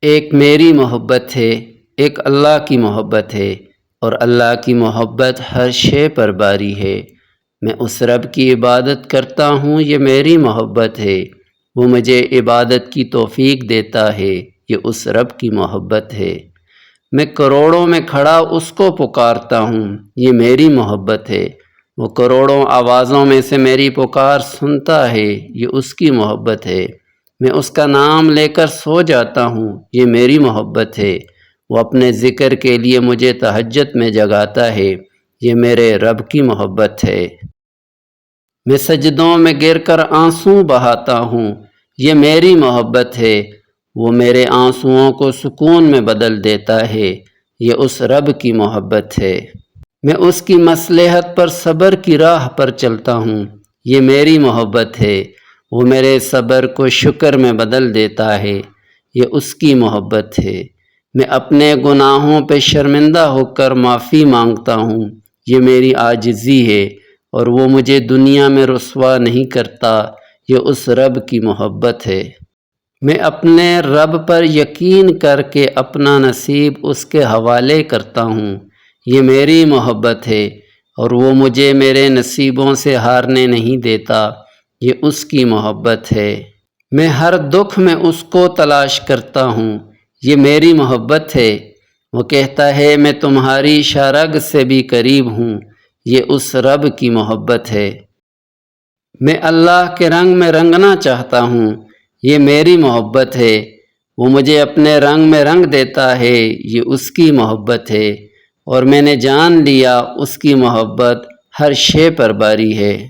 ایک میری محبت ہے، ایک اللہ کی محبت ہے، اور اللہ کی محبت ہر شے پر باری ہے۔ میں اس رب کی عبادت کرتا ہوں، یہ میری محبت ہے۔ وہ مجھے عبادت کی توفیق دیتا ہے، یہ اس رب کی محبت ہے۔ میں کروڑوں میں کھڑا اس کو پکارتا ہوں، یہ میری محبت ہے۔ وہ کروڑوں آوازوں میں سے میری پکار سنتا ہے، یہ اس کی محبت ہے۔ میں اس کا نام لے کر سو جاتا ہوں، یہ میری محبت ہے۔ وہ اپنے ذکر کے لیے مجھے تہجد میں جگاتا ہے، یہ میرے رب کی محبت ہے۔ میں سجدوں میں گر کر آنسو بہاتا ہوں، یہ میری محبت ہے۔ وہ میرے آنسوؤں کو سکون میں بدل دیتا ہے، یہ اس رب کی محبت ہے۔ میں اس کی مصلحت پر صبر کی راہ پر چلتا ہوں، یہ میری محبت ہے۔ وہ میرے صبر کو شکر میں بدل دیتا ہے، یہ اس کی محبت ہے۔ میں اپنے گناہوں پہ شرمندہ ہو کر معافی مانگتا ہوں، یہ میری عاجزی ہے، اور وہ مجھے دنیا میں رسوا نہیں کرتا، یہ اس رب کی محبت ہے۔ میں اپنے رب پر یقین کر کے اپنا نصیب اس کے حوالے کرتا ہوں، یہ میری محبت ہے، اور وہ مجھے میرے نصیبوں سے ہارنے نہیں دیتا، یہ اس کی محبت ہے۔ میں ہر دکھ میں اس کو تلاش کرتا ہوں، یہ میری محبت ہے۔ وہ کہتا ہے میں تمہاری شارگ سے بھی قریب ہوں، یہ اس رب کی محبت ہے۔ میں اللہ کے رنگ میں رنگنا چاہتا ہوں، یہ میری محبت ہے۔ وہ مجھے اپنے رنگ میں رنگ دیتا ہے، یہ اس کی محبت ہے، اور میں نے جان لیا اس کی محبت ہر شے پر باری ہے۔